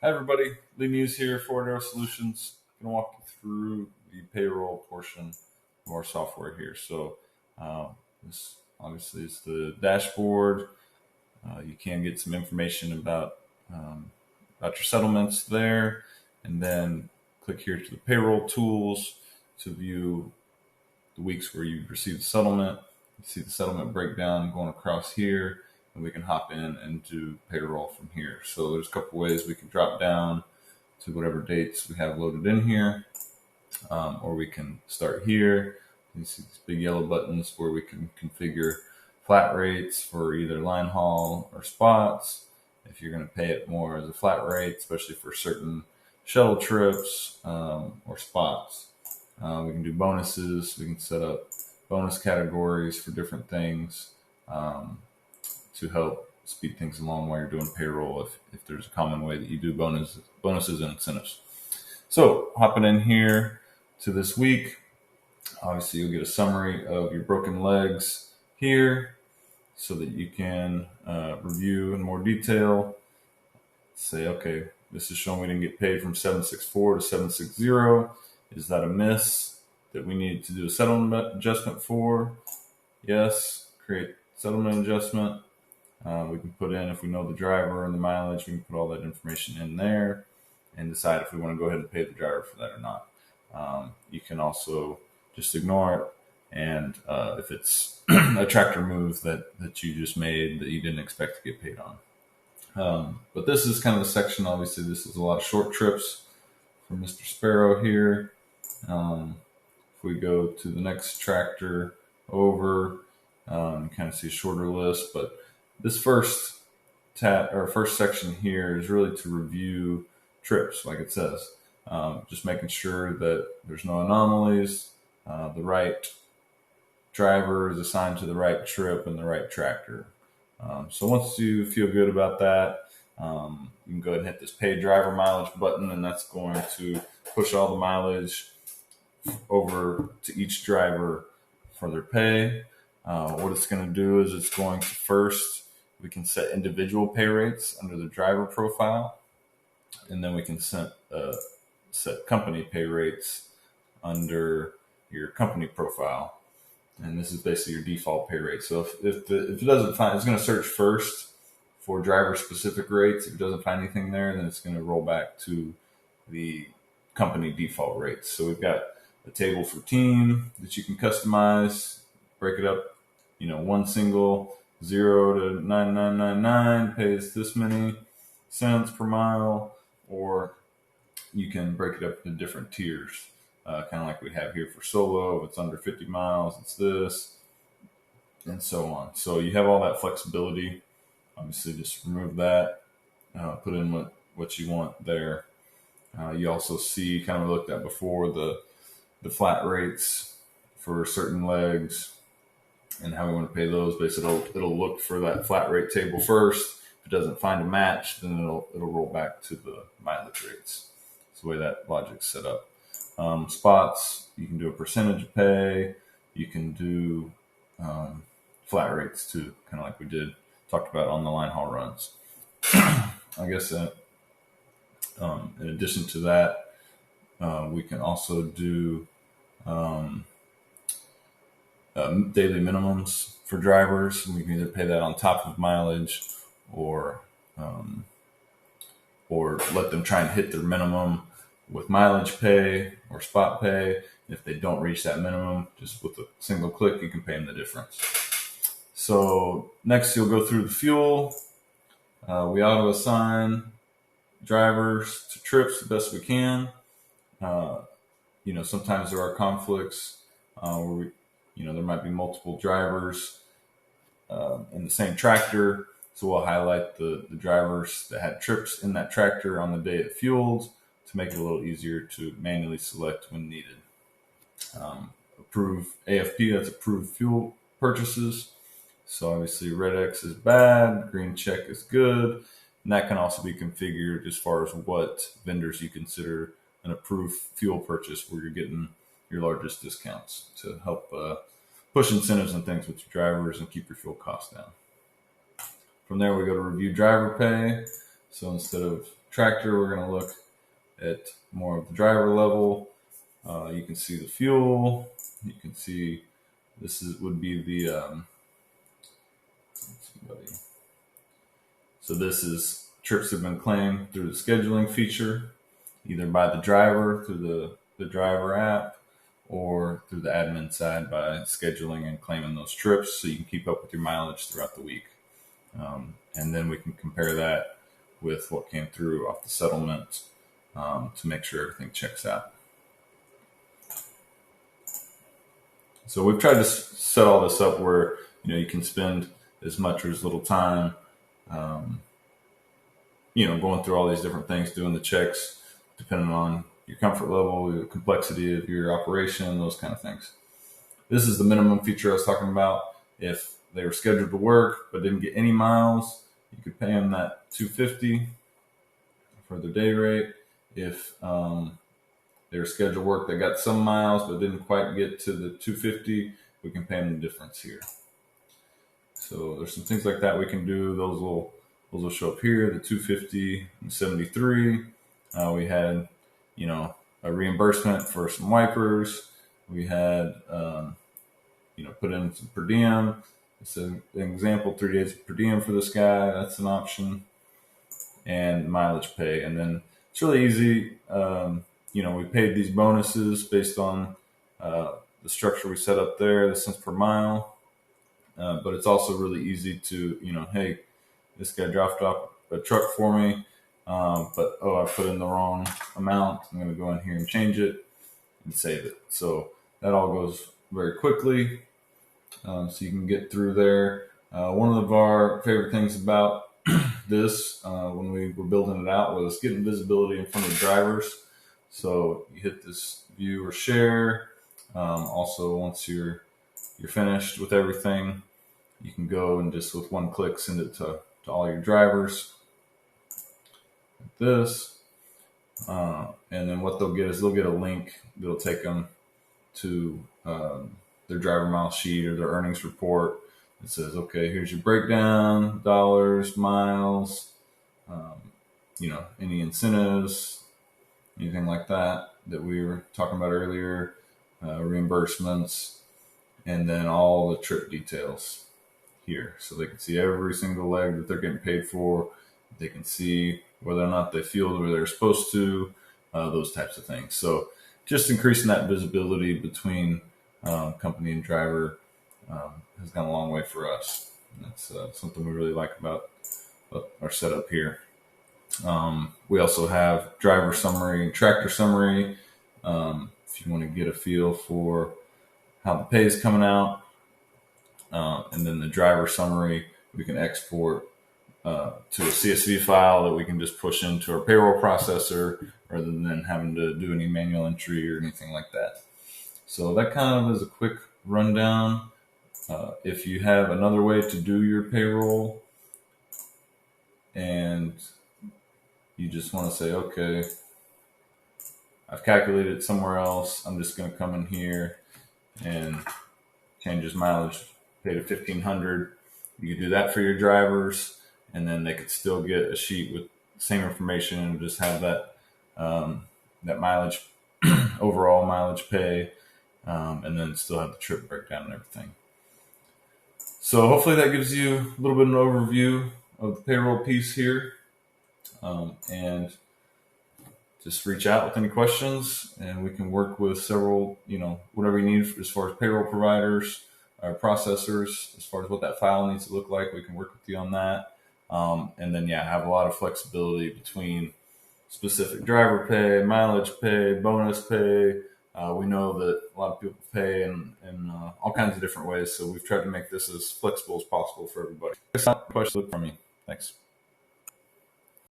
Hi everybody, Lee Muse here, Forward Arrow Solutions. I'm going to walk you through the payroll portion of our software here. So this obviously is the dashboard. You can get some information about your settlements there, and then click here to the Payroll Tools to view the weeks where you received the settlement. You see the settlement breakdown going across here, and we can hop in and do payroll from here. So there's a couple ways we can drop down to whatever dates we have loaded in here, or we can start here. You see these big yellow buttons where we can configure flat rates for either line haul or spots. If you're going to pay it more as a flat rate, especially for certain shuttle trips or spots. We can do bonuses. We can set up bonus categories for different things to help speed things along while you're doing payroll if there's a common way that you do bonuses and incentives. So hopping in here to this week, obviously you'll get a summary of your broken legs here so that you can review in more detail. Say, okay, this is showing we didn't get paid from 764 to 760. Is that a miss that we need to do a settlement adjustment for? Yes, create settlement adjustment. We can put in, if we know the driver and the mileage, we can put all that information in there and decide if we want to go ahead and pay the driver for that or not. You can also just ignore it. And if it's a tractor move that you just made that you didn't expect to get paid on. But this is kind of the section, obviously this is a lot of short trips for Mr. Sparrow here. If we go to the next tractor over, you kind of see a shorter list, but this first section here is really to review trips, like it says. Just making sure that there's no anomalies, the right driver is assigned to the right trip and the right tractor. So once you feel good about that, you can go ahead and hit this pay driver mileage button, and that's going to push all the mileage over to each driver for their pay. What it's going to do is it's going to first, we can set individual pay rates under the driver profile, and then we can set company pay rates under your company profile. And this is basically your default pay rate. So if it doesn't find, it's going to search first for driver specific rates. If it doesn't find anything there, then it's going to roll back to the company default rates. So we've got a table for team that you can customize, break it up, one single 0 to 9999 pays this many cents per mile, or you can break it up into different tiers, kind of like we have here for solo. If it's under 50 miles, it's this, and so on. So you have all that flexibility. Obviously, just remove that, put in what you want there. You also see, kind of looked at before, the flat rates for certain legs and how we want to pay those. Basically, it'll look for that flat rate table first. If it doesn't find a match, then it'll roll back to the mileage rates. That's the way that logic's set up. Spots, you can do a percentage pay. You can do flat rates too, kind of like we talked about on the line haul runs. I guess in addition to that, we can also do daily minimums for drivers. We can either pay that on top of mileage or let them try and hit their minimum with mileage pay or spot pay. If they don't reach that minimum, just with a single click, you can pay them the difference. So next you'll go through the fuel. We auto assign drivers to trips the best we can. Sometimes there are conflicts where there might be multiple drivers in the same tractor. So we'll highlight the drivers that had trips in that tractor on the day it fueled to make it a little easier to manually select when needed. Approve AFP, that's approved fuel purchases. So obviously red X is bad, green check is good. And that can also be configured as far as what vendors you consider an approved fuel purchase where you're getting your largest discounts to help push incentives and things with your drivers and keep your fuel costs down. From there, we go to review driver pay. So instead of tractor, we're going to look at more of the driver level. You can see the fuel. You can see this would be the so this is trips have been claimed through the scheduling feature, either by the driver through the driver app, or through the admin side by scheduling and claiming those trips, so you can keep up with your mileage throughout the week. And then we can compare that with what came through off the settlement to make sure everything checks out. So we've tried to set all this up where you can spend as much or as little time, going through all these different things, doing the checks, depending on your comfort level, the complexity of your operation, those kind of things. This is the minimum feature I was talking about. If they were scheduled to work but didn't get any miles, you could pay them that $250 for the day rate. If they were scheduled to work, they got some miles but didn't quite get to the $250, we can pay them the difference here. So there's some things like that we can do. Those will show up here, the $250 and $73. We had, a reimbursement for some wipers. We had, put in some per diem. It's an example, 3 days of per diem for this guy. That's an option. And mileage pay. And then it's really easy. We paid these bonuses based on the structure we set up there, the cents per mile. But it's also really easy to, hey, this guy dropped off a truck for me, but I put in the wrong amount. I'm going to go in here and change it and save it. So that all goes very quickly. So you can get through there. One of our favorite things about this when we were building it out was getting visibility in front of drivers. So you hit this view or share. Also, once you're finished with everything, you can go and just with one click send it to all your drivers like this. And then what they'll get is they'll get a link that'll take them to their driver mile sheet or their earnings report. It says, okay, here's your breakdown, dollars, miles, any incentives, anything like that we were talking about earlier, reimbursements, and then all the trip details here. So they can see every single leg that they're getting paid for. They can see whether or not they fueled where they're supposed to, those types of things. So just increasing that visibility between company and driver has gone a long way for us. And that's something we really like about our setup here. We also have driver summary and tractor summary. If you want to get a feel for how the pay is coming out, and then the driver summary, we can export to a CSV file that we can just push into our payroll processor rather than having to do any manual entry or anything like that. So that kind of is a quick rundown. If you have another way to do your payroll and you just want to say, okay, I've calculated it somewhere else, I'm just going to come in here and change his mileage pay to $1,500. You could do that for your drivers, and then they could still get a sheet with the same information and just have that that mileage, overall mileage pay, and then still have the trip breakdown and everything. So hopefully that gives you a little bit of an overview of the payroll piece here, and just reach out with any questions, and we can work with several, whatever you need as far as payroll providers or processors, as far as what that file needs to look like. We can work with you on that. And then, have a lot of flexibility between specific driver pay, mileage pay, bonus pay. We know that a lot of people pay in all kinds of different ways. So we've tried to make this as flexible as possible for everybody. Question from me. Thanks.